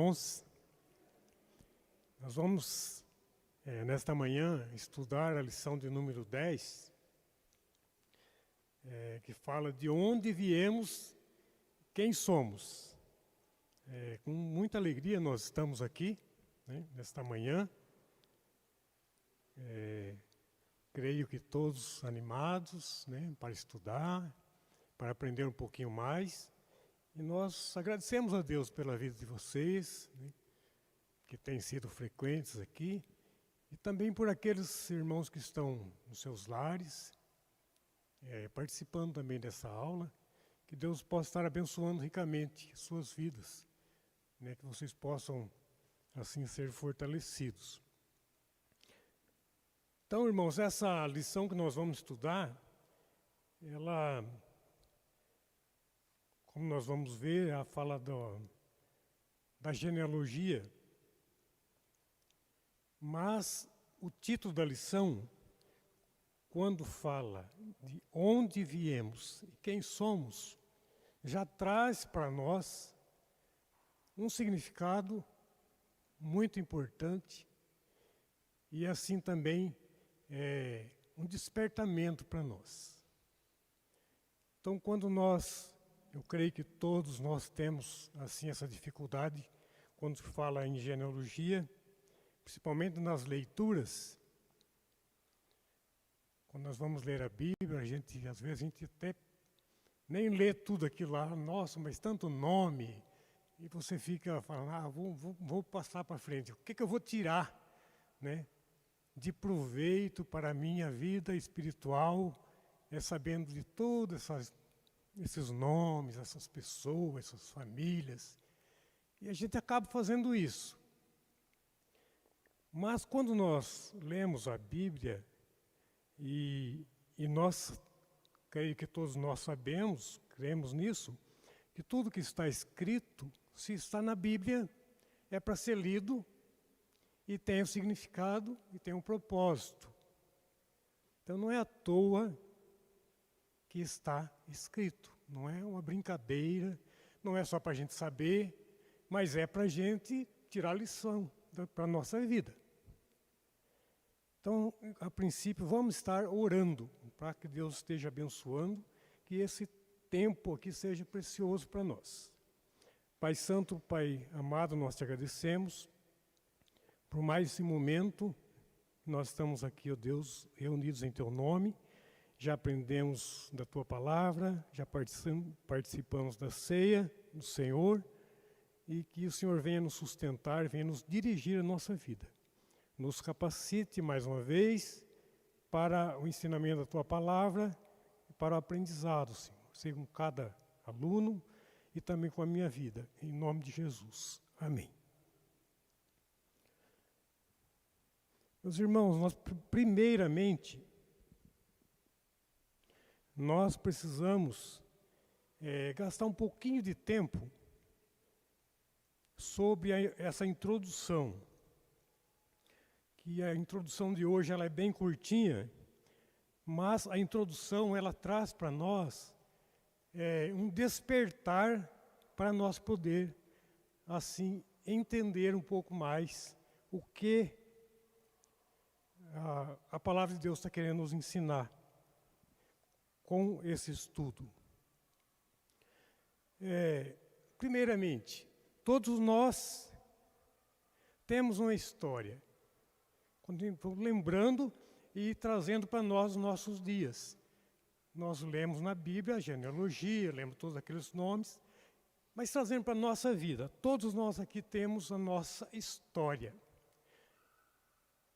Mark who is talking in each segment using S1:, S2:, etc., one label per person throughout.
S1: irmãos, nós vamos, nesta manhã, estudar a lição de número 10, que fala de onde viemos, quem somos. Com muita alegria nós estamos aqui, né, nesta manhã. Creio que todos animados, né, para estudar, para aprender um pouquinho mais. E nós agradecemos a Deus pela vida de vocês, né, que têm sido frequentes aqui, e também por aqueles irmãos que estão nos seus lares, participando também dessa aula. Que Deus possa estar abençoando ricamente suas vidas, né, que vocês possam assim ser fortalecidos. Então, irmãos, essa lição que nós vamos estudar, ela, como nós vamos ver, ela fala da genealogia, mas o título da lição, quando fala de onde viemos e quem somos, já traz para nós um significado muito importante e assim também um despertamento para nós. Então, quando eu creio que todos nós temos assim essa dificuldade quando se fala em genealogia, principalmente nas leituras. Quando nós vamos ler a Bíblia, às vezes a gente até nem lê tudo aquilo lá, nossa, mas tanto nome, e você fica falando, vou passar para frente, o que eu vou tirar, né, de proveito para a minha vida espiritual, sabendo de todos esses nomes, essas pessoas, essas famílias, e a gente acaba fazendo isso. Mas quando nós lemos a Bíblia, e nós, creio que todos nós sabemos, cremos nisso, que tudo que está escrito, se está na Bíblia, é para ser lido e tem um significado e tem um propósito. Então não é à toa que está escrito, não é uma brincadeira, não é só para a gente saber, mas é para a gente tirar lição para a nossa vida. Então, a princípio, vamos estar orando para que Deus esteja abençoando, que esse tempo aqui seja precioso para nós. Pai Santo, Pai amado, nós te agradecemos por mais esse momento. Nós estamos aqui, ó Deus, reunidos em Teu nome, já aprendemos da Tua palavra, já participamos da ceia do Senhor, e que o Senhor venha nos sustentar, venha nos dirigir a nossa vida. Nos capacite mais uma vez para o ensinamento da Tua palavra e para o aprendizado, Senhor. Seja com cada aluno e também com a minha vida. Em nome de Jesus. Amém. Meus irmãos, primeiramente, nós precisamos gastar um pouquinho de tempo sobre essa introdução. E a introdução de hoje ela é bem curtinha, mas a introdução ela traz para nós um despertar para nós poder, assim, entender um pouco mais o que a palavra de Deus está querendo nos ensinar com esse estudo. Primeiramente, todos nós temos uma história. Lembrando e trazendo para nós os nossos dias. Nós lemos na Bíblia a genealogia, lemos todos aqueles nomes, mas trazendo para a nossa vida. Todos nós aqui temos a nossa história.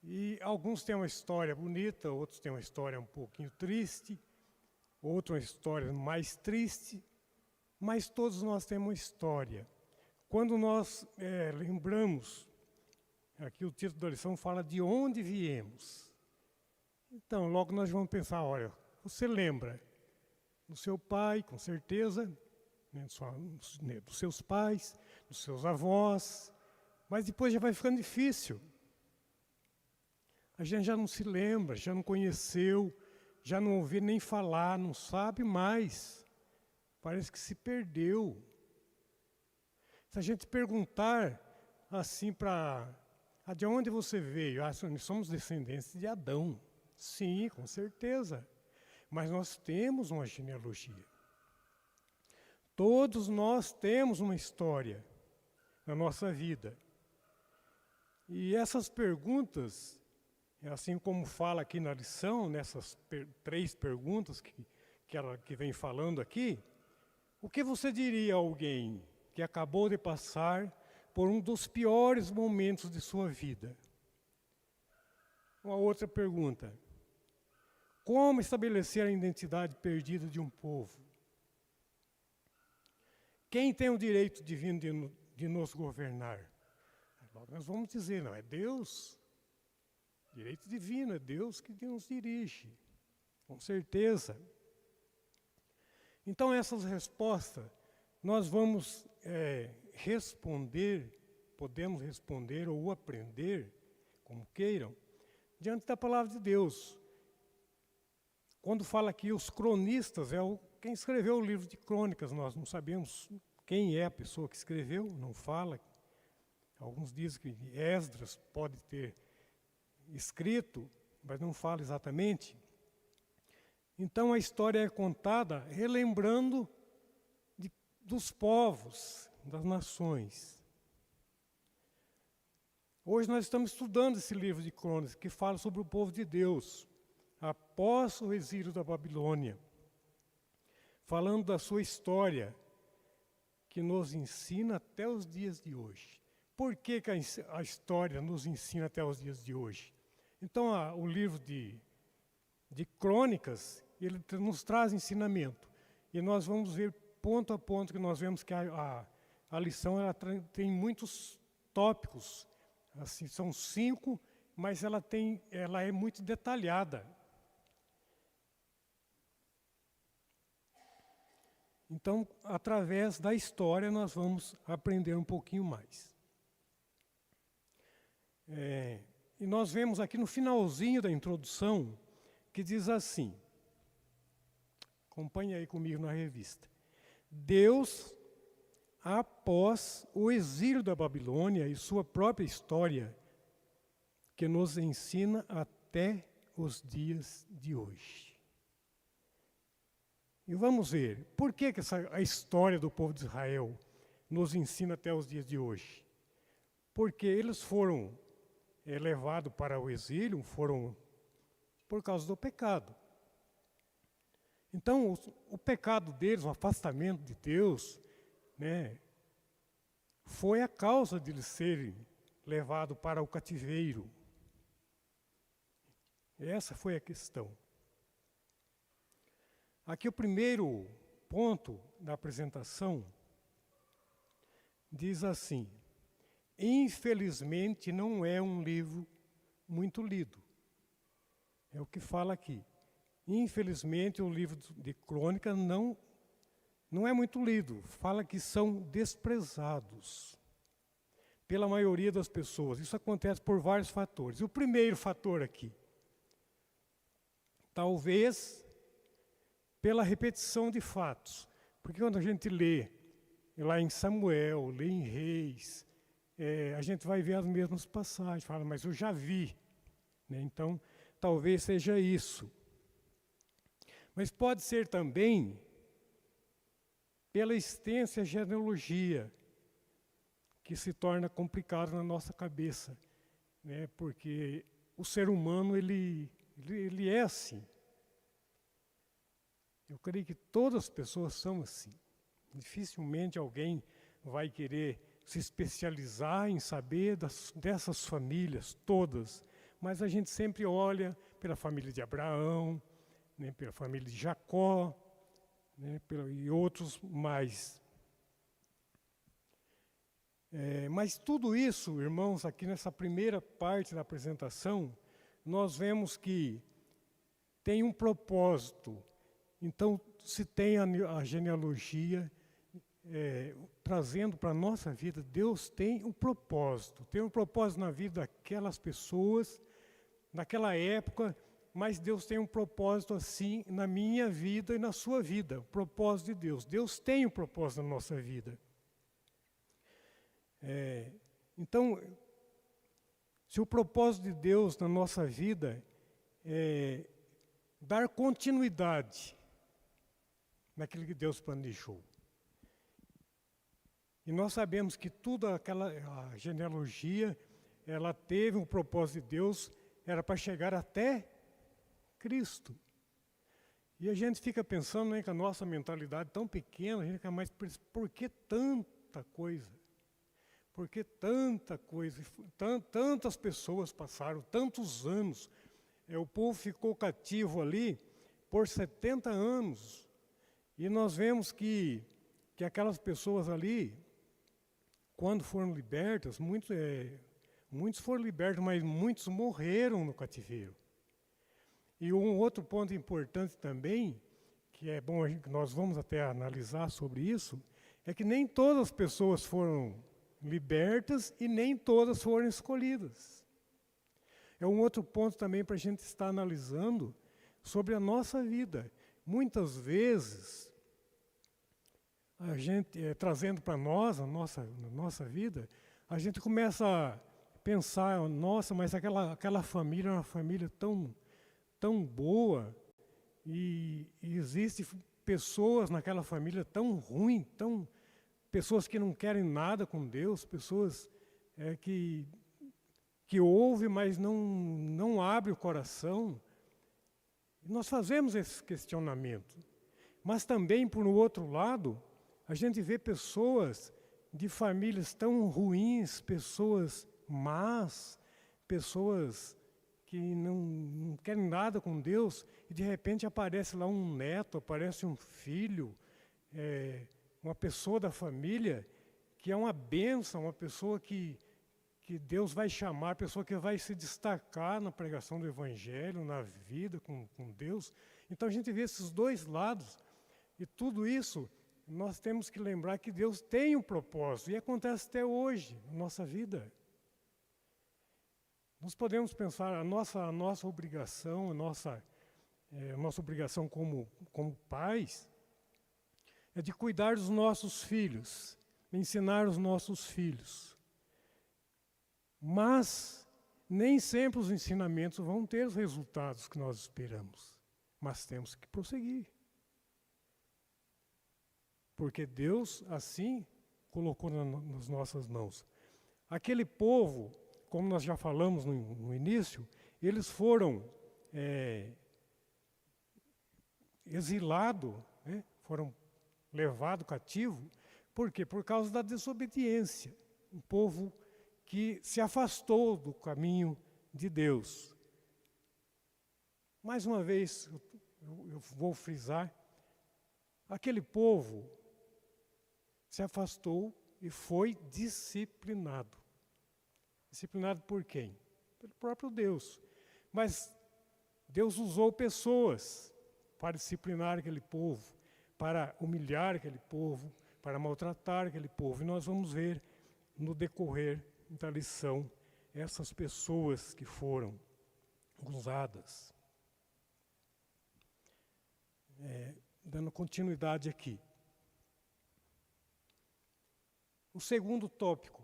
S1: E alguns têm uma história bonita, outros têm uma história um pouquinho triste, outra uma história mais triste, mas todos nós temos uma história. Quando nós lembramos, aqui o título da lição fala de onde viemos. Então, logo nós vamos pensar, olha, você lembra do seu pai, com certeza, né, dos seus pais, dos seus avós, mas depois já vai ficando difícil. A gente já não se lembra, já não conheceu, já não ouviu nem falar, não sabe mais. Parece que se perdeu. Se a gente perguntar, assim para... De onde você veio? Nós somos descendentes de Adão. Sim, com certeza. Mas nós temos uma genealogia. Todos nós temos uma história na nossa vida. E essas perguntas, assim como fala aqui na lição, nessas 3 perguntas que vem falando aqui, o que você diria a alguém que acabou de passar por um dos piores momentos de sua vida? Uma outra pergunta. Como estabelecer a identidade perdida de um povo? Quem tem o direito divino de nos governar? Nós vamos dizer, não, é Deus. Direito divino, é Deus que nos dirige. Com certeza. Então, essas respostas, nós vamos responder, podemos responder ou aprender, como queiram, diante da palavra de Deus. Quando fala aqui os cronistas, quem escreveu o livro de crônicas, nós não sabemos quem é a pessoa que escreveu, não fala. Alguns dizem que Esdras pode ter escrito, mas não fala exatamente. Então a história é contada relembrando dos povos, das nações. Hoje nós estamos estudando esse livro de crônicas que fala sobre o povo de Deus, após o exílio da Babilônia, falando da sua história, que nos ensina até os dias de hoje. Por que a história nos ensina até os dias de hoje? Então, o livro de crônicas, ele nos traz ensinamento. E nós vamos ver ponto a ponto que nós vemos que a lição ela tem muitos tópicos. Assim, são 5, mas ela é muito detalhada. Então, através da história, nós vamos aprender um pouquinho mais. E nós vemos aqui no finalzinho da introdução, que diz assim, acompanhe aí comigo na revista. Deus, após o exílio da Babilônia e sua própria história, que nos ensina até os dias de hoje. E vamos ver, por que a história do povo de Israel nos ensina até os dias de hoje? Porque eles foram levados para o exílio, foram por causa do pecado. Então, o pecado deles, o afastamento de Deus, foi a causa de eles serem levados para o cativeiro. Essa foi a questão. Aqui o primeiro ponto da apresentação diz assim: infelizmente não é um livro muito lido. É o que fala aqui. Infelizmente o livro de crônicas não é muito lido. Fala que são desprezados pela maioria das pessoas. Isso acontece por vários fatores. E o primeiro fator aqui, talvez pela repetição de fatos. Porque quando a gente lê lá em Samuel, lê em Reis, a gente vai ver as mesmas passagens, fala, mas eu já vi. Então, talvez seja isso. Mas pode ser também pela extensa genealogia, que se torna complicado na nossa cabeça, porque o ser humano, ele é assim. Eu creio que todas as pessoas são assim. Dificilmente alguém vai querer se especializar em saber dessas famílias todas, mas a gente sempre olha pela família de Abraão, pela família de Jacó, e outros mais. Mas tudo isso, irmãos, aqui nessa primeira parte da apresentação, nós vemos que tem um propósito. Então, se tem a genealogia trazendo para a nossa vida, Deus tem um propósito na vida daquelas pessoas, naquela época, mas Deus tem um propósito assim na minha vida e na sua vida, o propósito de Deus. Deus tem um propósito na nossa vida. Então, se o propósito de Deus na nossa vida é dar continuidade naquilo que Deus planejou. E nós sabemos que toda a genealogia, ela teve um propósito de Deus, era para chegar até Cristo. E a gente fica pensando, né, que a nossa mentalidade tão pequena, a gente fica mais, por que tanta coisa? Por que tanta coisa? Tantas pessoas passaram, tantos anos. O povo ficou cativo ali por 70 anos. E nós vemos que aquelas pessoas ali, quando foram libertas, muitos foram libertos, mas muitos morreram no cativeiro. E um outro ponto importante também, que é bom, nós vamos até analisar sobre isso, é que nem todas as pessoas foram libertas e nem todas foram escolhidas. É um outro ponto também para a gente estar analisando sobre a nossa vida. Muitas vezes, a gente, trazendo para nós, a nossa vida, a gente começa a pensar, nossa, mas aquela família é uma família tão boa, e existem pessoas naquela família tão ruins, pessoas que não querem nada com Deus, pessoas que ouvem, mas não abrem o coração. E nós fazemos esse questionamento. Mas também, por outro lado, a gente vê pessoas de famílias tão ruins, pessoas más, pessoas que não querem nada com Deus, e de repente aparece lá um neto, aparece um filho, uma pessoa da família, que é uma bênção, uma pessoa que Deus vai chamar, pessoa que vai se destacar na pregação do Evangelho, na vida com Deus. Então a gente vê esses dois lados, e tudo isso nós temos que lembrar que Deus tem um propósito, e acontece até hoje na nossa vida. Nós podemos pensar, a nossa obrigação, a nossa obrigação como pais, é de cuidar dos nossos filhos, ensinar os nossos filhos. Mas nem sempre os ensinamentos vão ter os resultados que nós esperamos. Mas temos que prosseguir. Porque Deus assim colocou nas nossas mãos. Aquele povo, como nós já falamos no início, eles foram exilados, né? Foram levados cativo. Por quê? Por causa da desobediência. Um povo que se afastou do caminho de Deus. Mais uma vez, eu vou frisar, aquele povo se afastou e foi disciplinado. Disciplinado por quem? Pelo próprio Deus. Mas Deus usou pessoas para disciplinar aquele povo, para humilhar aquele povo, para maltratar aquele povo. E nós vamos ver no decorrer da lição essas pessoas que foram usadas. Dando continuidade aqui. O segundo tópico,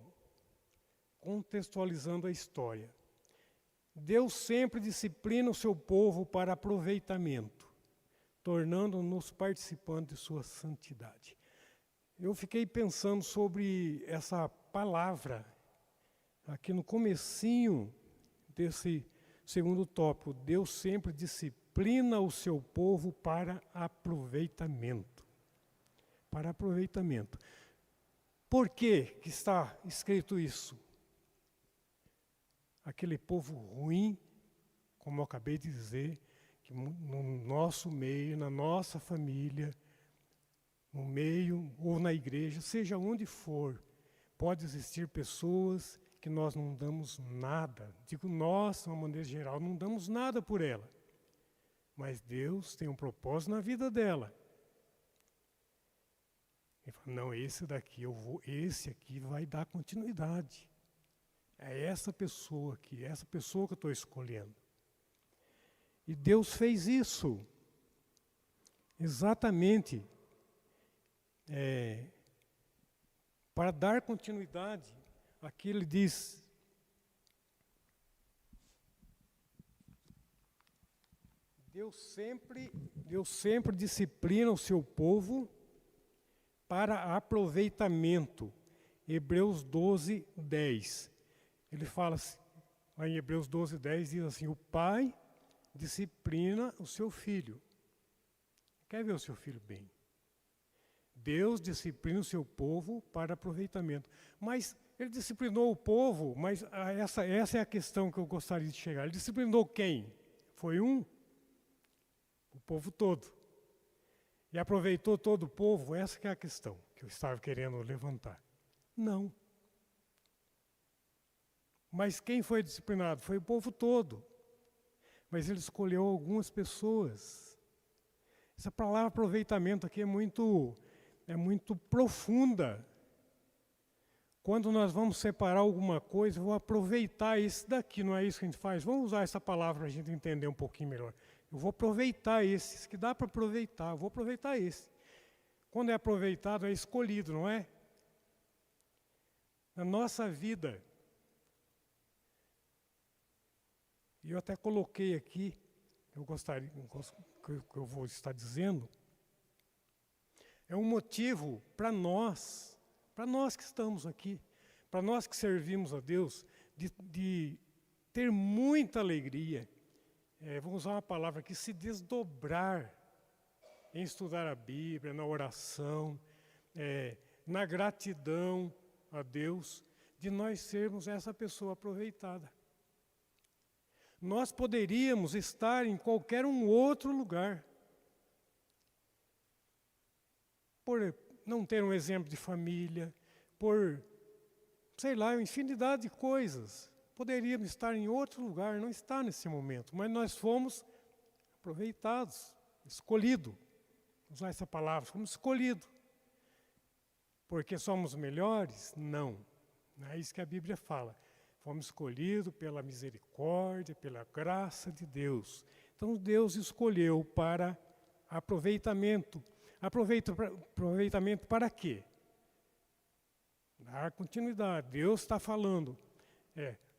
S1: contextualizando a história. Deus sempre disciplina o seu povo para aproveitamento, tornando-nos participantes de sua santidade. Eu fiquei pensando sobre essa palavra aqui no comecinho desse segundo tópico. Deus sempre disciplina o seu povo para aproveitamento. Para aproveitamento. Por que está escrito isso? Aquele povo ruim, como eu acabei de dizer, que no nosso meio, na nossa família, no meio ou na igreja, seja onde for, pode existir pessoas que nós não damos nada. Digo nós, de uma maneira geral, não damos nada por ela. Mas Deus tem um propósito na vida dela. Ele fala, não, esse aqui vai dar continuidade. É essa pessoa aqui, essa pessoa que eu estou escolhendo. E Deus fez isso exatamente para dar continuidade Aqui ele diz: Deus sempre disciplina o seu povo para aproveitamento. Hebreus 12, 10. Ele fala assim, lá em Hebreus 12, 10, diz assim: o pai disciplina o seu filho. Quer ver o seu filho bem? Deus disciplina o seu povo para aproveitamento. Mas ele disciplinou o povo, mas essa é a questão que eu gostaria de chegar. Ele disciplinou quem? Foi o povo todo. E aproveitou todo o povo? Essa que é a questão que eu estava querendo levantar. Não. Mas quem foi disciplinado? Foi o povo todo. Mas ele escolheu algumas pessoas. Essa palavra aproveitamento aqui é muito profunda. Quando nós vamos separar alguma coisa, eu vou aproveitar esse daqui, não é isso que a gente faz? Vamos usar essa palavra para a gente entender um pouquinho melhor. Eu vou aproveitar esses, que dá para aproveitar, eu vou aproveitar esse. Quando é aproveitado, é escolhido, não é? Na nossa vida, e eu até coloquei aqui, que eu vou estar dizendo, é um motivo para nós que estamos aqui, para nós que servimos a Deus, de ter muita alegria, vamos usar uma palavra aqui, se desdobrar em estudar a Bíblia, na oração, na gratidão a Deus, de nós sermos essa pessoa aproveitada. Nós poderíamos estar em qualquer um outro lugar, por não ter um exemplo de família, por, sei lá, uma infinidade de coisas. Poderíamos estar em outro lugar, não está nesse momento, mas nós fomos aproveitados, escolhidos. Usar essa palavra, fomos escolhidos. Porque somos melhores? Não. Não é isso que a Bíblia fala. Fomos escolhidos pela misericórdia, pela graça de Deus. Então Deus escolheu para aproveitamento. Aproveitamento para quê? Dar continuidade. Deus está falando.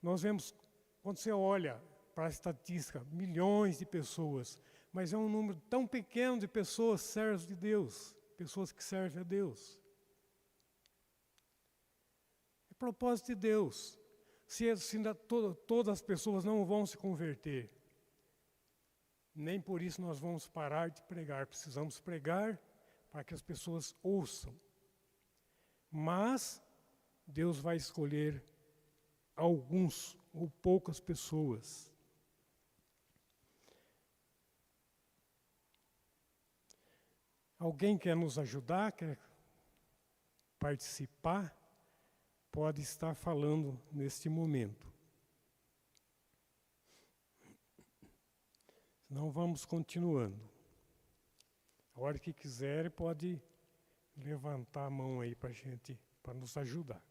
S1: Nós vemos, quando você olha para a estatística, milhões de pessoas, mas é um número tão pequeno de pessoas servas de Deus, pessoas que servem a Deus. É propósito de Deus. Se todas as pessoas não vão se converter, nem por isso nós vamos parar de pregar. Precisamos pregar para que as pessoas ouçam. Mas Deus vai escolher alguns ou poucas pessoas. Alguém quer nos ajudar, quer participar? Pode estar falando neste momento. Senão vamos continuando. A hora que quiser, pode levantar a mão aí para a gente, para nos ajudar.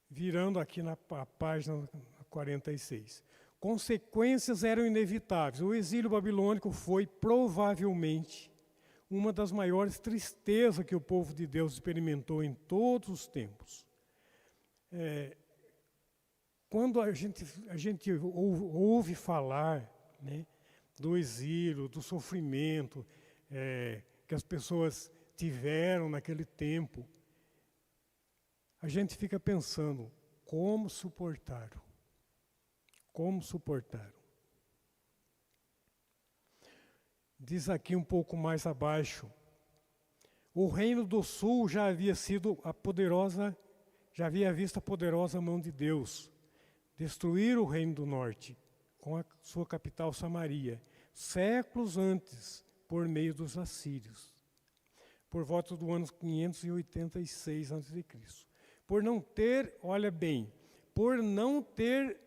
S1: Virando aqui na página 46. Consequências eram inevitáveis. O exílio babilônico foi provavelmente uma das maiores tristezas que o povo de Deus experimentou em todos os tempos. Quando a gente ouve falar, né, do exílio, do sofrimento que as pessoas tiveram naquele tempo, a gente fica pensando, como suportaram? Como suportaram? Diz aqui um pouco mais abaixo, o reino do sul já havia visto a poderosa mão de Deus destruir o reino do norte, com a sua capital Samaria, séculos antes, por meio dos assírios, por volta do ano 586 a.C. Por não ter, olha bem, por não ter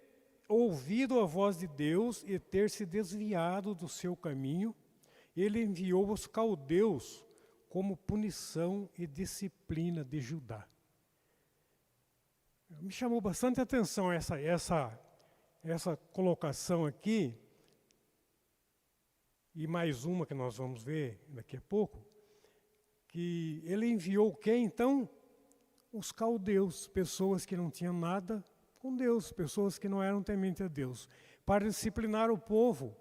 S1: ouvido a voz de Deus e ter se desviado do seu caminho, ele enviou os caldeus como punição e disciplina de Judá. Me chamou bastante atenção essa colocação aqui, e mais uma que nós vamos ver daqui a pouco, que ele enviou quem então? os caldeus, pessoas que não tinham nada com Deus, pessoas que não eram tementes a Deus, para disciplinar o povo.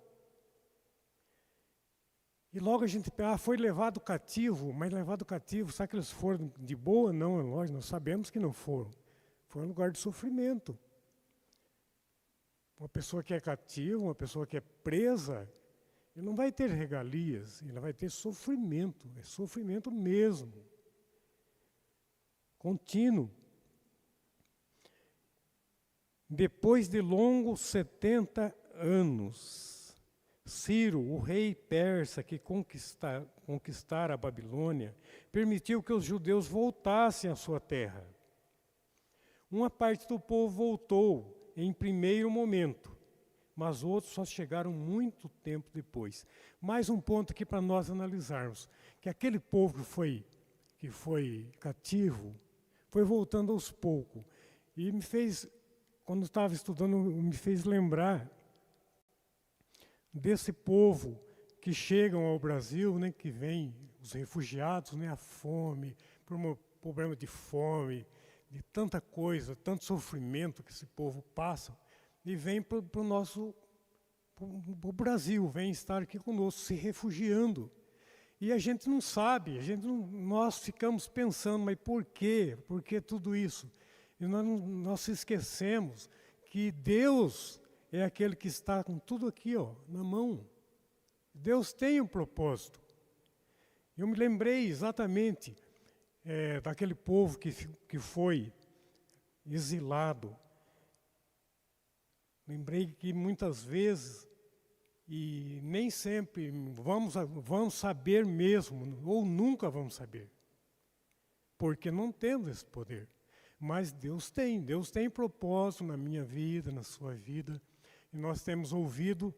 S1: E logo a gente foi levado cativo, mas levado cativo, será que eles foram de boa? Não, é lógico, nós sabemos que não foram. Foi um lugar de sofrimento. Uma pessoa que é cativa, uma pessoa que é presa, ele não vai ter regalias, ele vai ter sofrimento, é sofrimento mesmo, contínuo. Depois de longos 70 anos, Ciro, o rei persa que conquistara a Babilônia, permitiu que os judeus voltassem à sua terra. Uma parte do povo voltou em primeiro momento, mas outros só chegaram muito tempo depois. Mais um ponto aqui para nós analisarmos, que aquele povo que foi cativo, foi voltando aos poucos. E me fez, quando estava estudando, me fez lembrar desse povo que chegam ao Brasil, né, que vem os refugiados, né, a fome, por um problema de fome, de tanta coisa, tanto sofrimento que esse povo passa, e vem para o nosso pro Brasil, vem estar aqui conosco, se refugiando. E a gente não sabe, nós ficamos pensando, mas por quê? Por que tudo isso? E nós esquecemos que Deus é aquele que está com tudo aqui, ó, na mão. Deus tem um propósito. Eu me lembrei exatamente daquele povo que foi exilado. Lembrei que muitas vezes, e nem sempre, vamos saber mesmo, ou nunca vamos saber, porque não temos esse poder. Mas Deus tem propósito na minha vida, na sua vida, e nós temos ouvido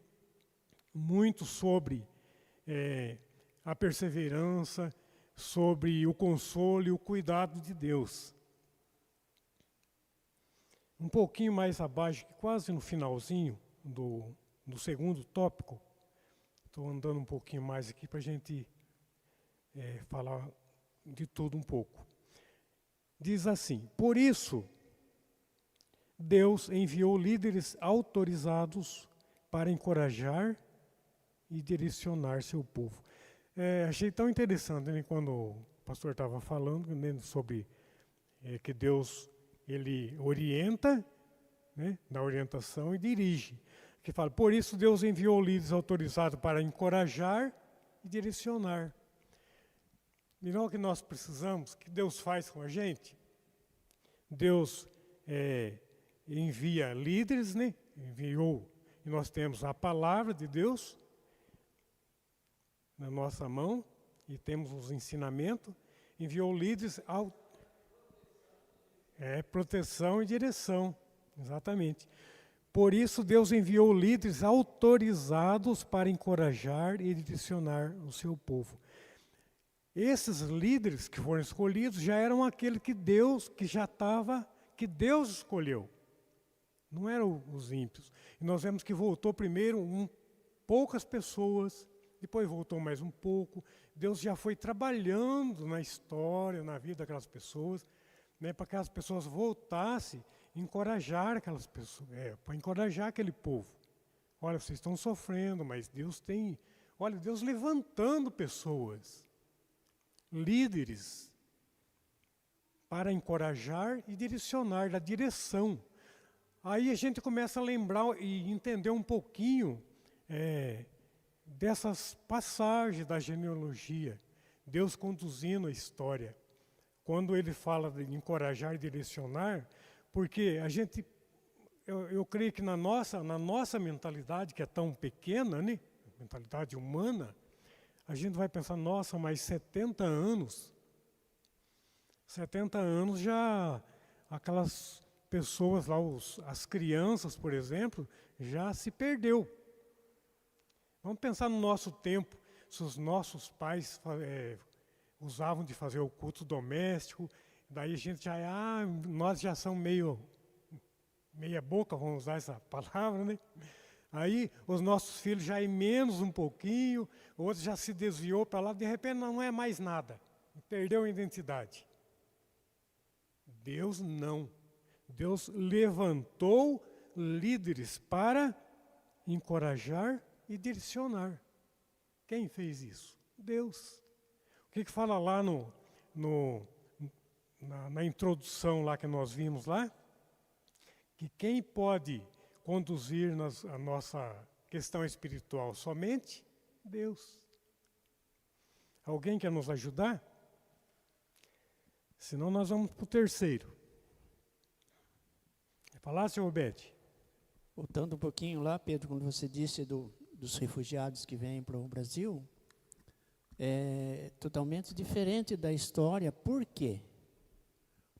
S1: muito sobre a perseverança, sobre o consolo e o cuidado de Deus. Um pouquinho mais abaixo, quase no finalzinho do segundo tópico, estou andando um pouquinho mais aqui para a gente falar de tudo um pouco. Diz assim: por isso, Deus enviou líderes autorizados para encorajar e direcionar seu povo. Achei tão interessante, né, quando o pastor estava falando, né, sobre que Deus ele orienta, né, dá orientação e dirige. Que fala, por isso Deus enviou líderes autorizados para encorajar e direcionar. E não é o que nós precisamos, que Deus faz com a gente. Deus envia líderes, né? Enviou, e nós temos a palavra de Deus na nossa mão, e temos os ensinamentos, enviou líderes proteção e direção, exatamente. Por isso Deus enviou líderes autorizados para encorajar e direcionar o seu povo. Esses líderes que foram escolhidos já eram aquele que Deus escolheu. Não eram os ímpios. E nós vemos que voltou primeiro poucas pessoas, depois voltou mais um pouco. Deus já foi trabalhando na história, na vida daquelas pessoas, né, para que as pessoas voltassem, encorajar aquelas pessoas, para encorajar aquele povo. Olha, vocês estão sofrendo, mas Deus Deus levantando pessoas, líderes, para encorajar e direcionar, da direção. Aí a gente começa a lembrar e entender um pouquinho dessas passagens da genealogia, Deus conduzindo a história. Quando ele fala de encorajar e direcionar, porque eu creio que na nossa mentalidade, que é tão pequena, né, mentalidade humana, a gente vai pensar, nossa, mas 70 anos já, aquelas pessoas lá, as crianças, por exemplo, já se perdeu. Vamos pensar no nosso tempo, se os nossos pais usavam de fazer o culto doméstico, daí a gente nós já somos meia boca, vamos usar essa palavra, né? Aí os nossos filhos já menos um pouquinho, outros já se desviou para lá, de repente não é mais nada, perdeu a identidade. Deus não. Deus levantou líderes para encorajar e direcionar. Quem fez isso? Deus. O que fala lá na introdução lá que nós vimos lá? Que quem pode conduzir a nossa questão espiritual? Somente Deus. Alguém quer nos ajudar? Senão nós vamos para o terceiro. Quer falar, senhor Bete?
S2: Voltando um pouquinho lá, Pedro, quando você disse dos refugiados que vêm para o Brasil, é totalmente diferente da história. Por quê?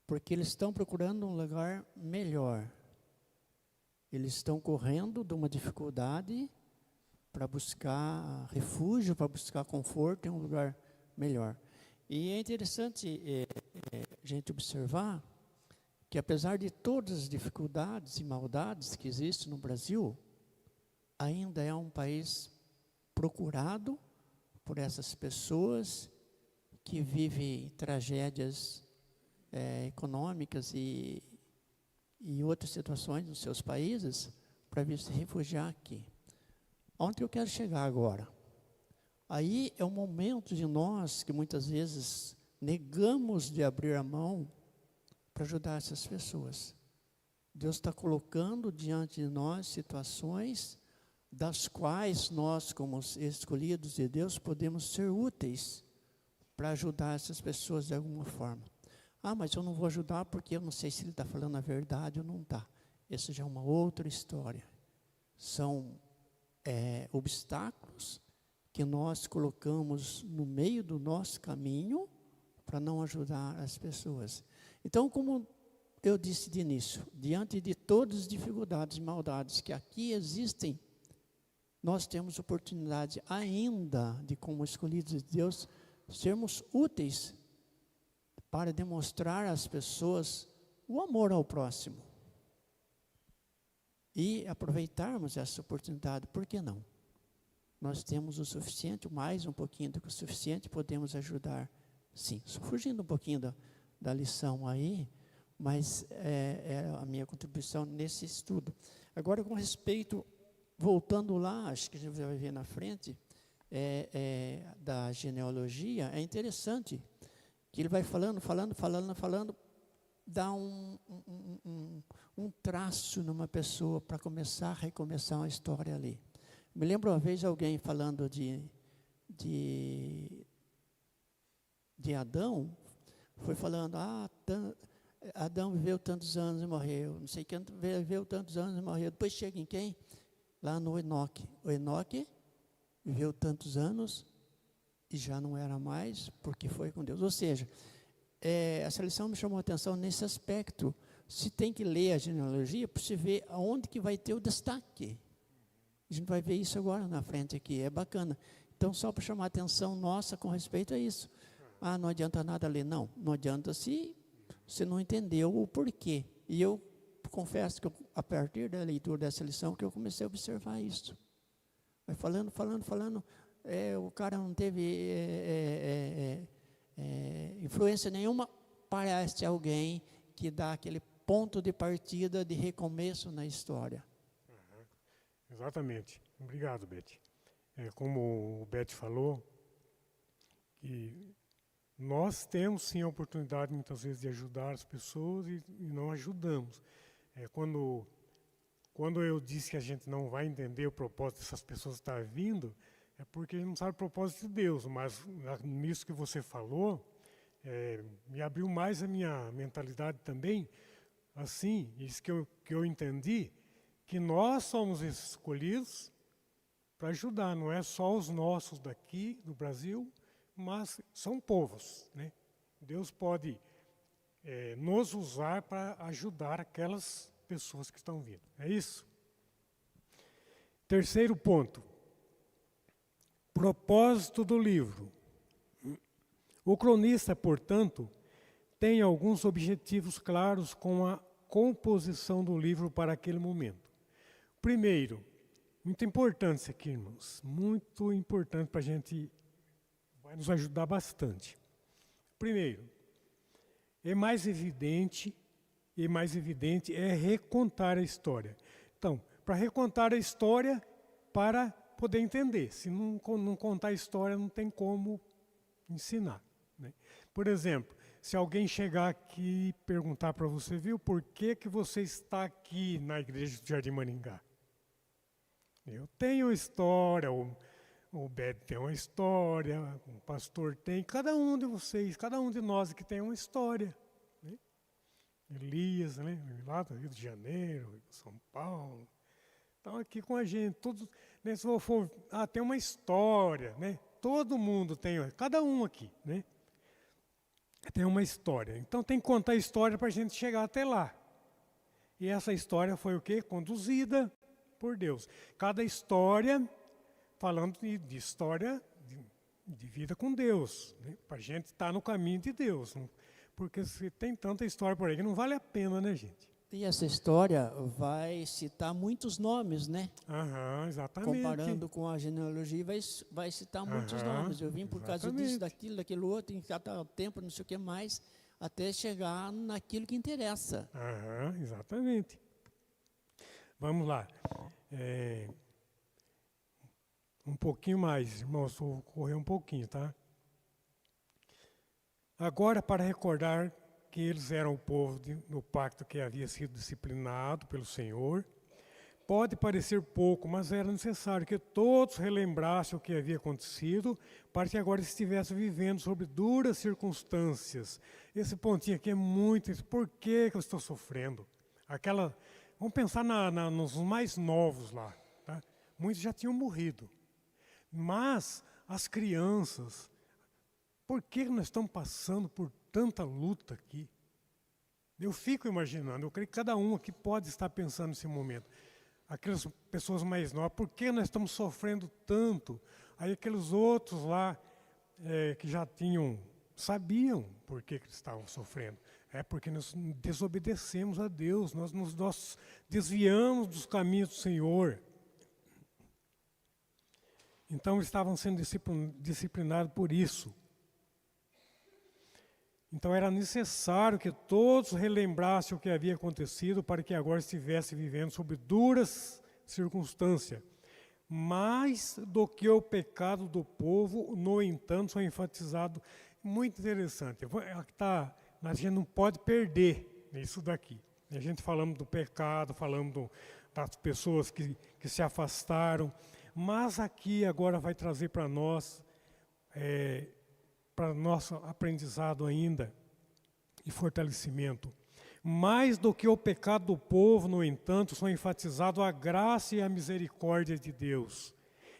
S2: Porque eles estão procurando um lugar melhor. Eles estão correndo de uma dificuldade para buscar refúgio, para buscar conforto em um lugar melhor. E é interessante a gente observar que, apesar de todas as dificuldades e maldades que existem no Brasil, ainda é um país procurado por essas pessoas que vivem tragédias econômicas e outras situações nos seus países para vir se refugiar aqui. Onde eu quero chegar agora? Aí é o momento de nós que muitas vezes negamos de abrir a mão para ajudar essas pessoas. Deus está colocando diante de nós situações das quais nós, como escolhidos de Deus, podemos ser úteis para ajudar essas pessoas de alguma forma. Ah, mas eu não vou ajudar porque eu não sei se ele está falando a verdade ou não está. Essa já é uma outra história. São obstáculos que nós colocamos no meio do nosso caminho para não ajudar as pessoas. Então, como eu disse de início, diante de todas as dificuldades e maldades que aqui existem, nós temos oportunidade ainda de, como escolhidos de Deus, sermos úteis para demonstrar às pessoas o amor ao próximo. E aproveitarmos essa oportunidade, por que não? Nós temos o suficiente, mais um pouquinho do que o suficiente, podemos ajudar, sim. Fugindo um pouquinho da lição aí, mas é a minha contribuição nesse estudo. Agora, com respeito, voltando lá, acho que a gente vai ver na frente, da genealogia, é interessante que ele vai falando, dá um traço numa pessoa para recomeçar uma história ali. Me lembro uma vez alguém falando de Adão, foi falando, Adão viveu tantos anos e morreu, não sei quem viveu tantos anos e morreu. Depois chega em quem? Lá no Enoque. O Enoque viveu tantos anos e já não era mais, porque foi com Deus. Ou seja, essa lição me chamou a atenção nesse aspecto. Se tem que ler a genealogia para você ver aonde que vai ter o destaque. A gente vai ver isso agora na frente aqui, é bacana. Então, só para chamar a atenção nossa com respeito a isso. Ah, não adianta nada ler. Não adianta se você não entendeu o porquê. E eu confesso que a partir da leitura dessa lição que eu comecei a observar isso. Vai falando, o cara não teve influência nenhuma, parece alguém que dá aquele ponto de partida de recomeço na história.
S1: Exatamente. Obrigado, Bete. Como o Bete falou, que nós temos sim a oportunidade muitas vezes de ajudar as pessoas e não ajudamos. Quando eu disse que a gente não vai entender o propósito dessas pessoas estar vindo, é porque a gente não sabe o propósito de Deus, mas nisso que você falou, me abriu mais a minha mentalidade também, assim, isso que eu entendi, que nós somos escolhidos para ajudar, não é só os nossos daqui, do Brasil, mas são povos, né? Deus pode nos usar para ajudar aquelas pessoas que estão vindo. É isso? Terceiro ponto. Propósito do livro. O cronista, portanto, tem alguns objetivos claros com a composição do livro para aquele momento. Primeiro, muito importante isso aqui, irmãos, muito importante para a gente, vai nos ajudar bastante. Primeiro, é mais evidente, é recontar a história. Então, para recontar a história, para poder entender. Se não contar a história, não tem como ensinar, né? Por exemplo, se alguém chegar aqui e perguntar para você, viu, por que você está aqui na igreja do Jardim Maringá? Eu tenho história, o Beto tem uma história, o pastor tem, cada um de vocês, cada um de nós que tem uma história, né? Elias, né, lá do Rio de Janeiro, São Paulo, estão aqui com a gente, todos, né, se for, tem uma história, né? Todo mundo tem, cada um aqui, né? Tem uma história. Então tem que contar a história para a gente chegar até lá. E essa história foi o quê? Conduzida por Deus. Cada história, falando de história de vida com Deus, né? Para a gente estar no caminho de Deus. Porque se tem tanta história por aí que não vale a pena, né, gente?
S2: E essa história vai citar muitos nomes, né?
S1: Exatamente.
S2: Comparando com a genealogia, vai citar muitos nomes. Eu vim por causa disso, daquilo outro, em cada tempo, não sei o que mais, até chegar naquilo que interessa.
S1: Exatamente. Vamos lá. Um pouquinho mais, irmãos, vou correr um pouquinho, tá? Agora, para recordar que eles eram o povo do pacto que havia sido disciplinado pelo Senhor. Pode parecer pouco, mas era necessário que todos relembrassem o que havia acontecido, para que agora estivessem vivendo sob duras circunstâncias. Esse pontinho aqui é muito... Por que eu estou sofrendo? Vamos pensar nos mais novos lá. Tá? Muitos já tinham morrido. Mas as crianças... Por que nós estamos passando por tanta luta aqui? Eu fico imaginando, eu creio que cada um aqui pode estar pensando nesse momento. Aquelas pessoas mais novas, por que nós estamos sofrendo tanto? Aí aqueles outros lá, que já sabiam por que eles estavam sofrendo. É porque nós desobedecemos a Deus, nós desviamos dos caminhos do Senhor. Então estavam sendo disciplinados por isso. Então era necessário que todos relembrassem o que havia acontecido para que agora estivessem vivendo sob duras circunstâncias. Mais do que o pecado do povo, no entanto, são enfatizados. Muito interessante. A gente não pode perder isso daqui. A gente falando do pecado, falando das pessoas que se afastaram, mas aqui agora vai trazer para nós... para nosso aprendizado ainda e fortalecimento. Mais do que o pecado do povo, no entanto, são enfatizados a graça e a misericórdia de Deus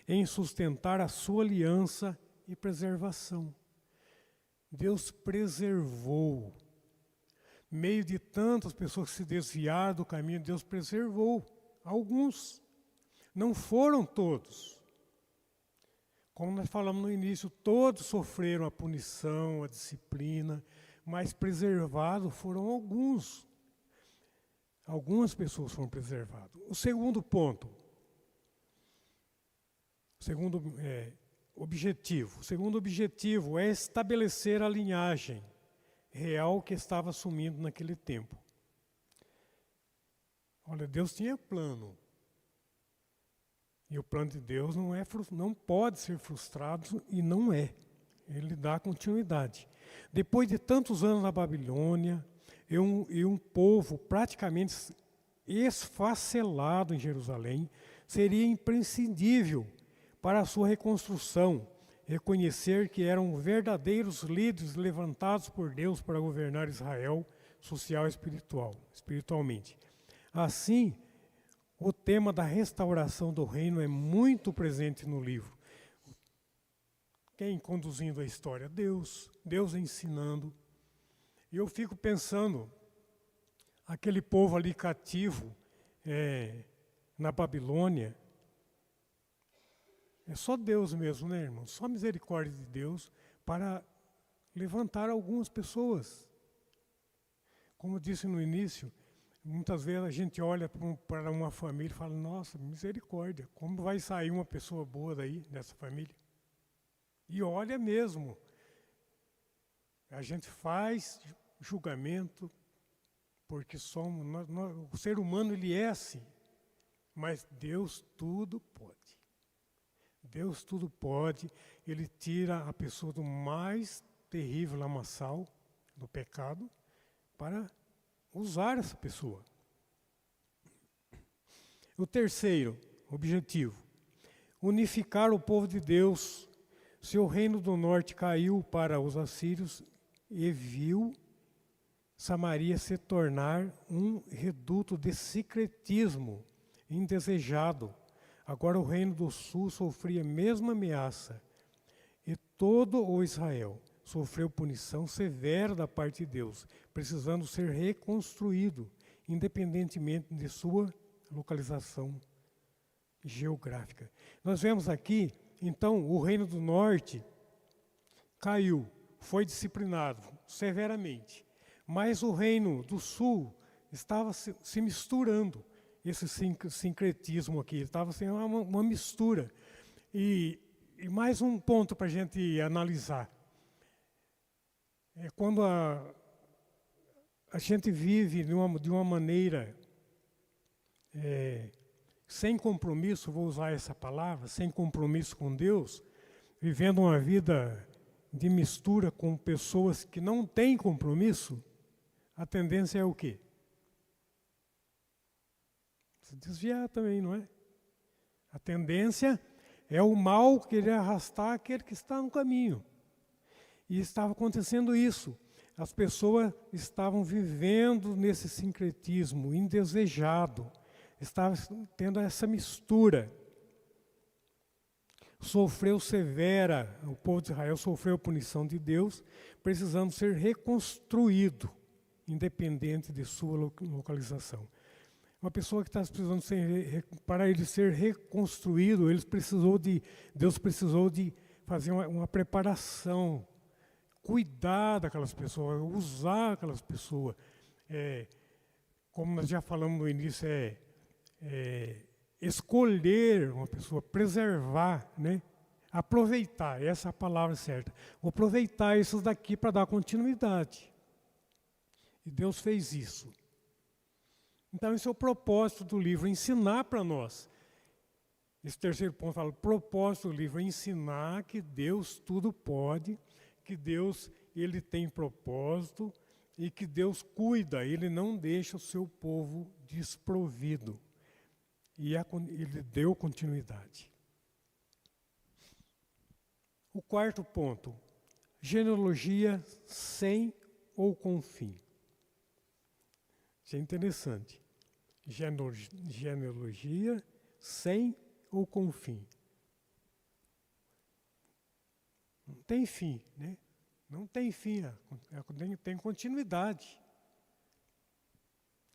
S1: em sustentar a sua aliança e preservação. Deus preservou. Meio de tantas pessoas que se desviaram do caminho, Deus preservou. Alguns. Não foram todos. Como nós falamos no início, todos sofreram a punição, a disciplina, mas preservados foram alguns. Algumas pessoas foram preservadas. O segundo ponto, o segundo objetivo é estabelecer a linhagem real que estava assumindo naquele tempo. Olha, Deus tinha plano. E o plano de Deus não pode ser frustrado e não é. Ele dá continuidade. Depois de tantos anos na Babilônia, e um povo praticamente esfacelado em Jerusalém, seria imprescindível para a sua reconstrução reconhecer que eram verdadeiros líderes levantados por Deus para governar Israel social e espiritualmente. Assim, o tema da restauração do reino é muito presente no livro. Quem conduzindo a história? Deus. Deus ensinando. E eu fico pensando, aquele povo ali cativo na Babilônia, é só Deus mesmo, né, irmão? Só a misericórdia de Deus para levantar algumas pessoas. Como eu disse no início, muitas vezes a gente olha para uma família e fala, nossa, misericórdia, como vai sair uma pessoa boa daí, dessa família? E olha mesmo, a gente faz julgamento, porque o ser humano ele é assim, mas Deus tudo pode. Deus tudo pode, Ele tira a pessoa do mais terrível lamaçal do pecado para usar essa pessoa. O terceiro objetivo, unificar o povo de Deus. Seu reino do norte caiu para os assírios e viu Samaria se tornar um reduto de secretismo indesejado. Agora o reino do sul sofria a mesma ameaça e todo o Israel sofreu punição severa da parte de Deus, precisando ser reconstruído, independentemente de sua localização geográfica. Nós vemos aqui, então, o reino do norte caiu, foi disciplinado severamente, mas o reino do sul estava se misturando. Esse sincretismo aqui, estava sendo uma mistura. E mais um ponto para a gente analisar. É quando a gente vive de uma maneira sem compromisso, vou usar essa palavra, sem compromisso com Deus, vivendo uma vida de mistura com pessoas que não têm compromisso, a tendência é o quê? Se desviar também, não é? A tendência é o mal querer arrastar aquele que está no caminho. E estava acontecendo isso. As pessoas estavam vivendo nesse sincretismo indesejado. Estavam tendo essa mistura. Sofreu severa, o povo de Israel sofreu a punição de Deus, precisando ser reconstruído, independente de sua localização. Uma pessoa que está precisando para ele ser reconstruído, Deus precisou de fazer uma preparação, cuidar daquelas pessoas, usar aquelas pessoas. Como nós já falamos no início, escolher uma pessoa, preservar, né? Aproveitar, essa é a palavra certa. Vou aproveitar isso daqui para dar continuidade. E Deus fez isso. Então, esse é o propósito do livro, ensinar para nós. Esse terceiro ponto fala, o propósito do livro é ensinar que Deus tudo pode, que Deus ele tem propósito e que Deus cuida, Ele não deixa o seu povo desprovido. E ele deu continuidade. O quarto ponto, genealogia sem ou com fim. Isso é interessante. Genealogia sem ou com fim. Não tem fim, né? Não tem fim, tem continuidade.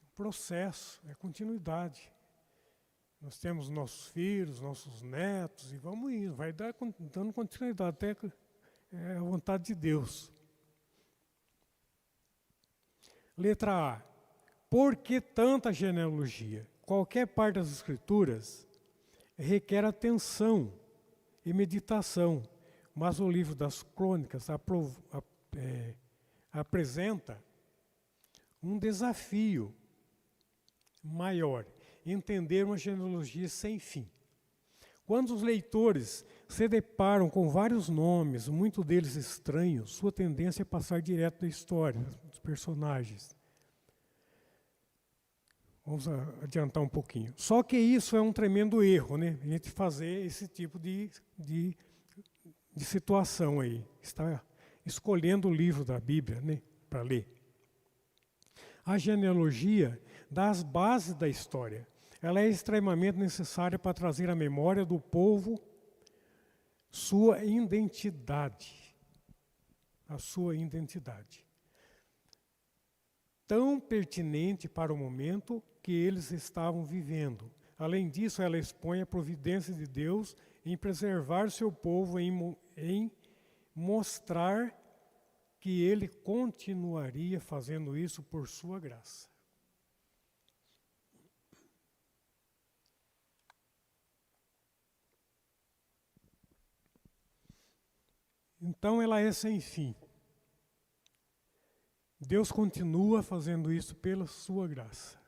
S1: O processo é continuidade. Nós temos nossos filhos, nossos netos, e vamos indo, vai dando continuidade, até a vontade de Deus. Letra A. Por que tanta genealogia? Qualquer parte das Escrituras requer atenção e meditação, mas o livro das Crônicas apresenta um desafio maior, entender uma genealogia sem fim. Quando os leitores se deparam com vários nomes, muitos deles estranhos, sua tendência é passar direto da história, dos personagens. Vamos adiantar um pouquinho. Só que isso é um tremendo erro, né? A gente fazer esse tipo de situação aí. Está escolhendo o livro da Bíblia, né, para ler. A genealogia dá as bases da história. Ela é extremamente necessária para trazer à memória do povo sua identidade. A sua identidade. Tão pertinente para o momento que eles estavam vivendo. Além disso, ela expõe a providência de Deus em preservar seu povo, em mostrar que Ele continuaria fazendo isso por sua graça. Então, ela é sem fim. Deus continua fazendo isso pela sua graça.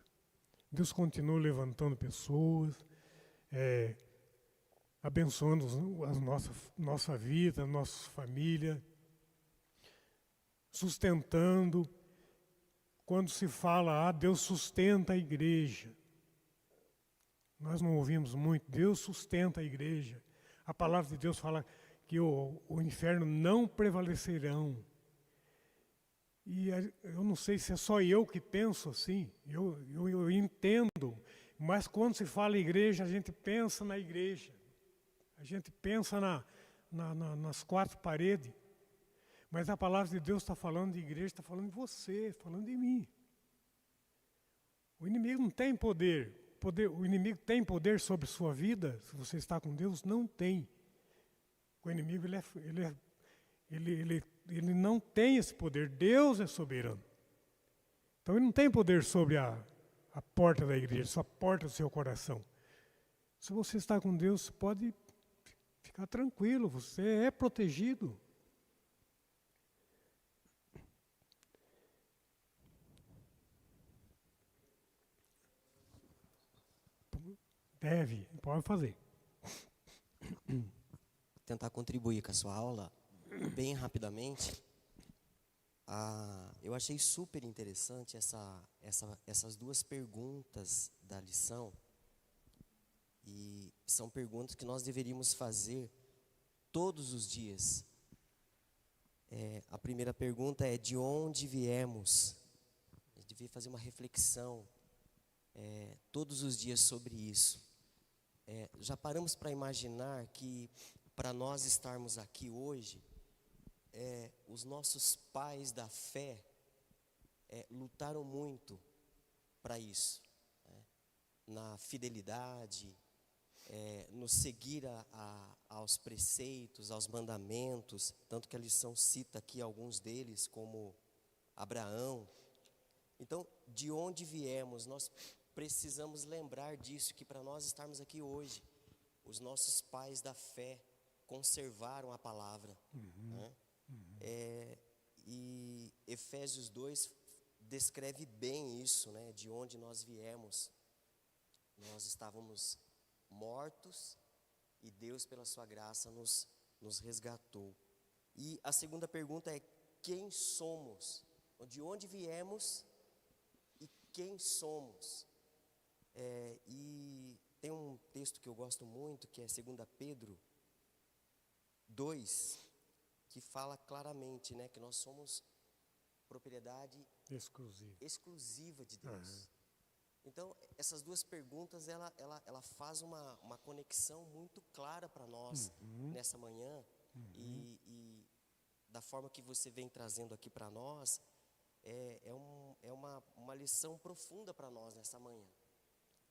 S1: Deus continua levantando pessoas, abençoando a nossa vida, a nossa família, sustentando. Quando se fala, Deus sustenta a igreja. Nós não ouvimos muito, Deus sustenta a igreja. A palavra de Deus fala que o inferno não prevalecerão. E eu não sei se é só eu que penso assim, eu entendo, mas quando se fala igreja, a gente pensa na igreja. A gente pensa nas quatro paredes. Mas a palavra de Deus está falando de igreja, está falando de você, falando de mim. O inimigo não tem poder. O inimigo tem poder sobre sua vida, se você está com Deus? Não tem. O inimigo ele não tem esse poder. Deus é soberano. Então ele não tem poder sobre a porta da igreja, só a porta do seu coração. Se você está com Deus, você pode ficar tranquilo, você é protegido. Pode fazer.
S3: Tentar contribuir com a sua aula bem rapidamente. Eu achei super interessante essas duas perguntas da lição. E são perguntas que nós deveríamos fazer todos os dias. A primeira pergunta é: de onde viemos? A gente devia fazer uma reflexão todos os dias sobre isso. Já paramos para imaginar que para nós estarmos aqui hoje, os nossos pais da fé lutaram muito para isso, né? Na fidelidade, no seguir aos preceitos, aos mandamentos, tanto que a lição cita aqui alguns deles, como Abraão. Então, de onde viemos, nós precisamos lembrar disso, que para nós estarmos aqui hoje, os nossos pais da fé conservaram a palavra. Né? E Efésios 2 descreve bem isso, né? De onde nós viemos. Nós estávamos mortos e Deus, pela sua graça, nos resgatou. E a segunda pergunta é: quem somos? De onde viemos e quem somos? E tem um texto que eu gosto muito, que é 2 Pedro 2, que fala claramente, né, que nós somos propriedade exclusiva de Deus. Uhum. Então, essas duas perguntas, ela faz uma conexão muito clara para nós nessa manhã. E da forma que você vem trazendo aqui para nós, é uma lição profunda para nós nessa manhã.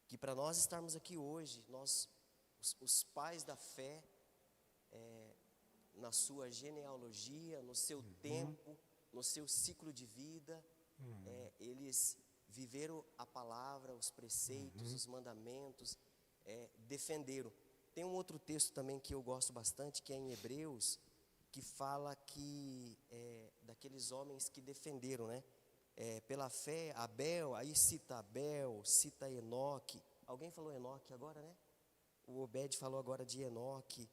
S3: Que para nós estarmos aqui hoje, nós, os pais da fé, na sua genealogia, no seu tempo, no seu ciclo de vida, eles viveram a palavra, os preceitos, os mandamentos, defenderam. Tem um outro texto também que eu gosto bastante, que é em Hebreus, que fala que daqueles homens que defenderam, né? Pela fé, Abel, aí cita Abel, cita Enoque. Alguém falou Enoque agora, né? O Obed falou agora de Enoque,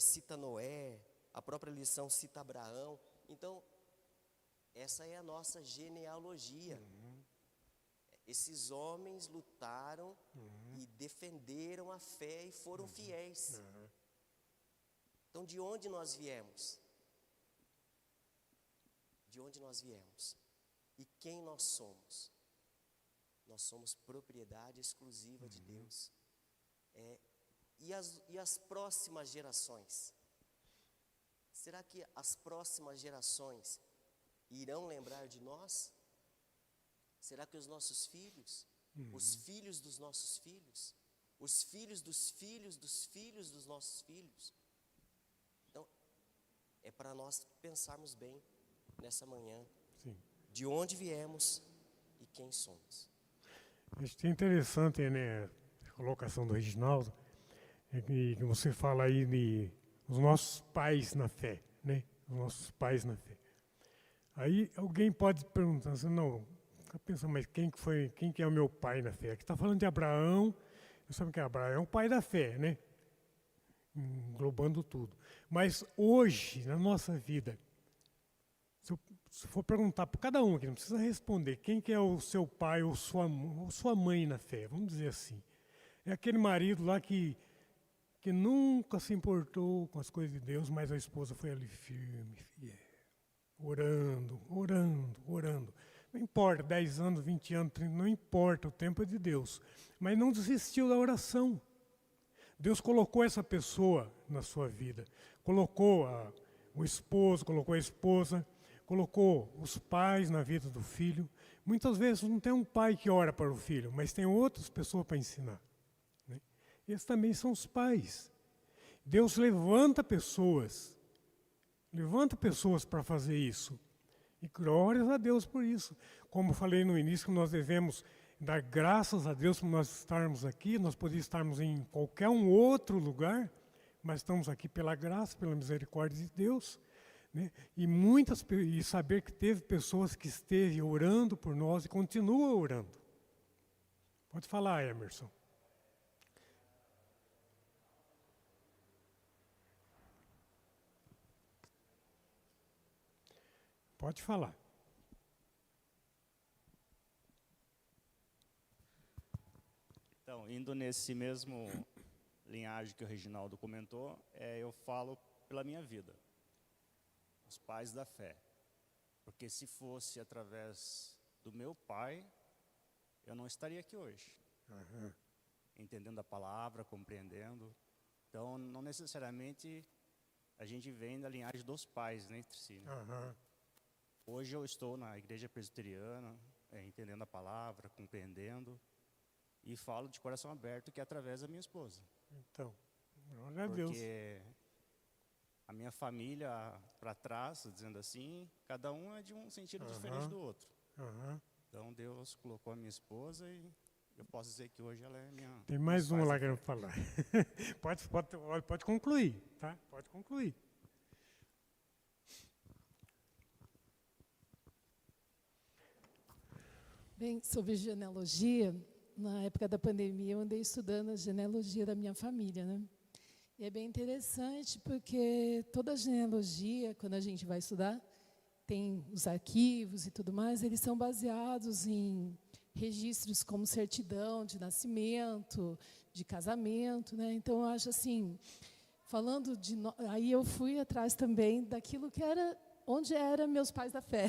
S3: cita Noé, a própria lição cita Abraão. Então, essa é a nossa genealogia. Esses homens lutaram e defenderam a fé e foram fiéis. Então, de onde nós viemos? De onde nós viemos? E quem nós somos? Nós somos propriedade exclusiva de Deus. E as próximas gerações? Será que as próximas gerações irão lembrar de nós? Será que os nossos filhos, os filhos dos nossos filhos, os filhos dos filhos dos filhos dos nossos filhos? Então, é para nós pensarmos bem nessa manhã.
S1: Sim.
S3: De onde viemos e quem somos.
S1: Acho que é interessante, né, a colocação do Reginaldo, que você fala aí de os nossos pais na fé, né? Os nossos pais na fé. Aí alguém pode perguntar assim, não, fica pensando, mas quem que é o meu pai na fé? Aqui está falando de Abraão, eu sabe que Abraão é o pai da fé, né? Englobando tudo. Mas hoje, na nossa vida, se for perguntar para cada um aqui, não precisa responder, quem que é o seu pai ou sua mãe na fé, vamos dizer assim. É aquele marido lá que nunca se importou com as coisas de Deus, mas a esposa foi ali firme, fiel, orando, orando, orando. Não importa, 10 anos, 20 anos, 30, não importa, o tempo é de Deus. Mas não desistiu da oração. Deus colocou essa pessoa na sua vida. Colocou o esposo, colocou a esposa, colocou os pais na vida do filho. Muitas vezes não tem um pai que ora para o filho, mas tem outras pessoas para ensinar. Né? Esses também são os pais. Deus levanta pessoas para fazer isso. E glórias a Deus por isso. Como falei no início, nós devemos dar graças a Deus por nós estarmos aqui. Nós podíamos estarmos em qualquer um outro lugar, mas estamos aqui pela graça, pela misericórdia de Deus. Né? E saber que teve pessoas que esteve orando por nós e continuam orando. Pode falar, Emerson. Pode falar.
S4: Então, indo nesse mesmo linhagem que o Reginaldo comentou, eu falo pela minha vida. Os pais da fé. Porque se fosse através do meu pai, eu não estaria aqui hoje.
S1: Uhum.
S4: Entendendo a palavra, compreendendo. Então, não necessariamente a gente vem da linhagem dos pais, né, entre si. Né?
S1: Uhum.
S4: Hoje eu estou na igreja presbiteriana, entendendo a palavra, compreendendo, e falo de coração aberto que é através da minha esposa.
S1: Então, glória a Deus.
S4: Porque a minha família, para trás, dizendo assim, cada um é de um sentido diferente do outro.
S1: Uhum.
S4: Então Deus colocou a minha esposa e eu posso dizer que hoje ela é minha...
S1: Tem mais uma lá que eu vou falar. pode concluir, tá? Pode concluir.
S5: Bem, sobre genealogia, na época da pandemia eu andei estudando a genealogia da minha família, né? E é bem interessante porque toda a genealogia, quando a gente vai estudar, tem os arquivos e tudo mais, eles são baseados em registros como certidão de nascimento, de casamento, né? Então, eu acho assim, falando de... Aí eu fui atrás também daquilo que era, onde eram meus pais da fé.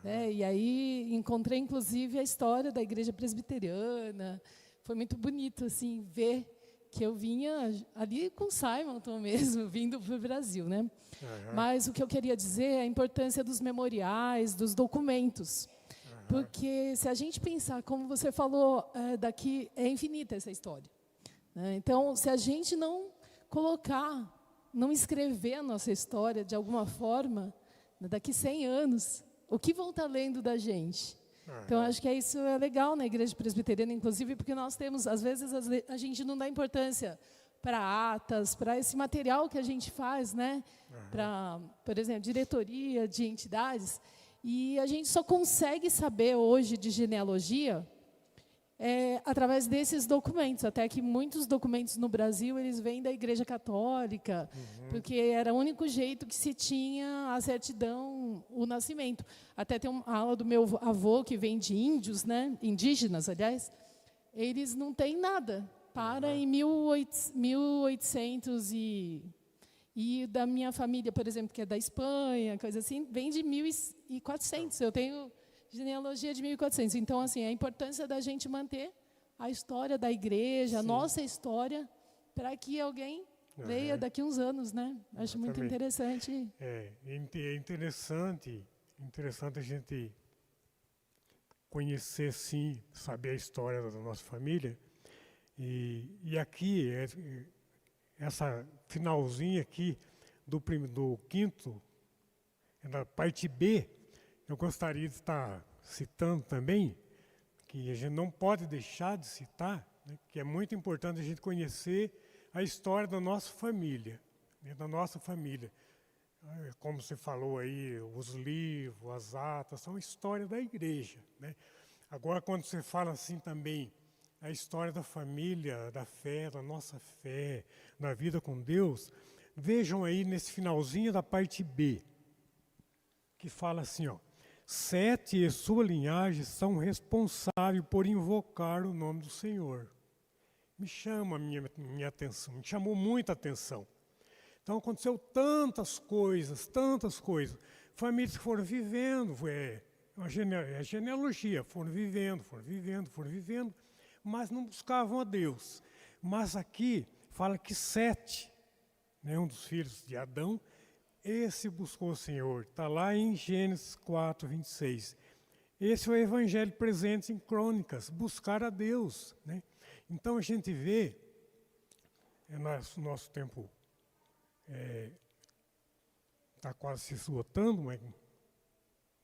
S5: Né? E aí encontrei, inclusive, a história da igreja presbiteriana. Foi muito bonito assim, ver que eu vinha ali com Simonton mesmo, vindo para o Brasil. Né? Mas o que eu queria dizer é a importância dos memoriais, dos documentos. Porque se a gente pensar, como você falou, daqui é infinita essa história. Né? Então, se a gente não colocar, não escrever a nossa história de alguma forma, daqui 100 anos, o que vão estar lendo da gente? Então, acho que isso é legal na igreja presbiteriana, inclusive, porque nós temos, às vezes, a gente não dá importância para atas, para esse material que a gente faz, né? Para, por exemplo, diretoria de entidades. E a gente só consegue saber hoje de genealogia através desses documentos, até que muitos documentos no Brasil eles vêm da Igreja Católica, porque era o único jeito que se tinha a certidão, o nascimento. Até tem uma aula do meu avô que vem de índios, né, indígenas, aliás, eles não têm nada. Para em 1800 e da minha família, por exemplo, que é da Espanha, coisa assim, vem de 1400. Eu tenho genealogia de 1400. Então, assim, a importância da gente manter a história da igreja, a nossa história, para que alguém leia daqui uns anos, né? Acho muito interessante.
S1: É interessante a gente conhecer, sim, saber a história da nossa família. E aqui, essa finalzinha aqui do quinto, da parte B, eu gostaria de estar citando também, que a gente não pode deixar de citar, né, que é muito importante a gente conhecer a história da nossa família, né, da nossa família. como você falou aí, os livros, as atas, são a história da igreja, né? Agora, quando você fala assim também, a história da família, da fé, da nossa fé, da vida com Deus, vejam aí nesse finalzinho da parte B, que fala assim, ó, Sete e sua linhagem são responsáveis por invocar o nome do Senhor. Me chama a minha atenção, me chamou muita atenção. Então aconteceu tantas coisas, famílias que foram vivendo, genealogia, foram vivendo, mas não buscavam a Deus. Mas aqui fala que Sete, né, um dos filhos de Adão, esse buscou o Senhor. Está lá em Gênesis 4, 26. Esse é o evangelho presente em Crônicas, buscar a Deus, né? Então a gente vê, nosso tempo está quase se esgotando, mas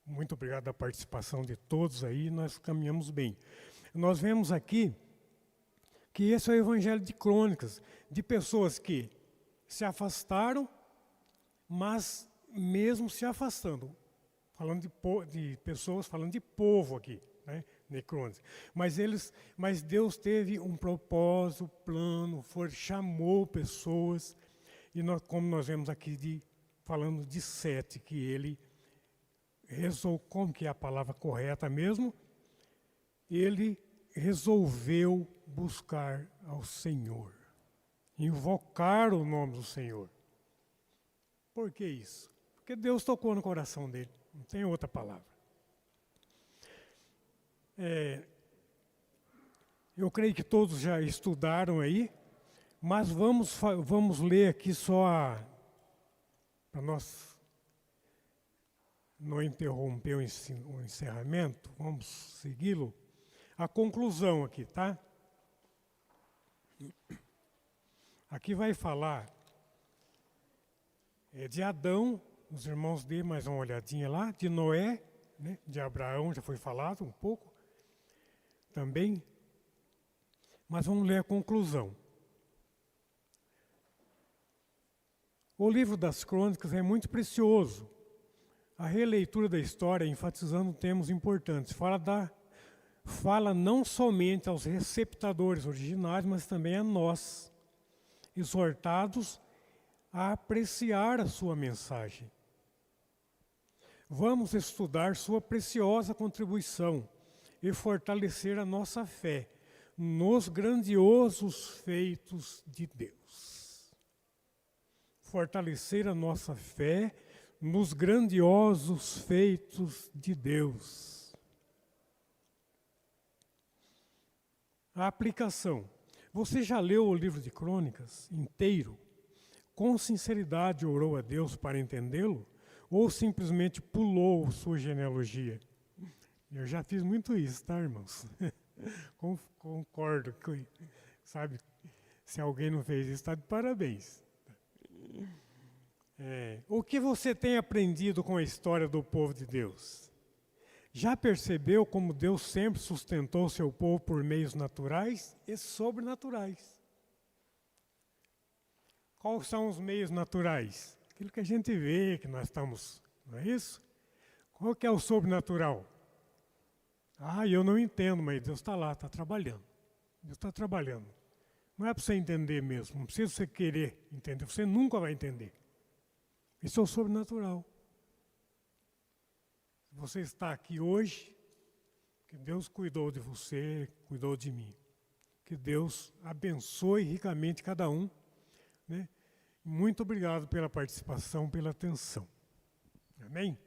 S1: muito obrigado pela participação de todos aí, nós caminhamos bem. Nós vemos aqui que esse é o evangelho de Crônicas, de pessoas que se afastaram, mas mesmo se afastando, falando de pessoas, falando de povo aqui, né, de Crônicas. Mas Deus teve um propósito, plano, chamou pessoas, e como nós vemos aqui falando de Sete, que ele resolveu, como que é a palavra correta mesmo? Ele resolveu buscar ao Senhor, invocar o nome do Senhor. Por que isso? Porque Deus tocou no coração dele, não tem outra palavra. Eu creio que todos já estudaram aí, mas vamos ler aqui só para nós não interromper o encerramento, vamos segui-lo. A conclusão aqui, tá? Aqui vai falar de Adão, os irmãos dele, mais uma olhadinha lá, de Noé, né, de Abraão, já foi falado um pouco também, mas vamos ler a conclusão. O livro das Crônicas é muito precioso. A releitura da história, enfatizando temas importantes, fala não somente aos receptadores originais, mas também a nós, exortados a apreciar a sua mensagem. Vamos estudar sua preciosa contribuição e fortalecer a nossa fé nos grandiosos feitos de Deus. Fortalecer a nossa fé nos grandiosos feitos de Deus. A aplicação. Você já leu o livro de Crônicas inteiro? Com sinceridade orou a Deus para entendê-lo? Ou simplesmente pulou sua genealogia? Eu já fiz muito isso, tá, irmãos? Concordo. Sabe, se alguém não fez isso, está de parabéns. O que você tem aprendido com a história do povo de Deus? Já percebeu como Deus sempre sustentou seu povo por meios naturais e sobrenaturais? Quais são os meios naturais? Aquilo que a gente vê, que nós estamos, não é isso? Qual que é o sobrenatural? Eu não entendo, mas Deus está lá, está trabalhando. Deus está trabalhando. Não é para você entender mesmo, não precisa você querer entender, você nunca vai entender. Isso é o sobrenatural. Você está aqui hoje, que Deus cuidou de você, cuidou de mim. Que Deus abençoe ricamente cada um, né? Muito obrigado pela participação, pela atenção. Amém?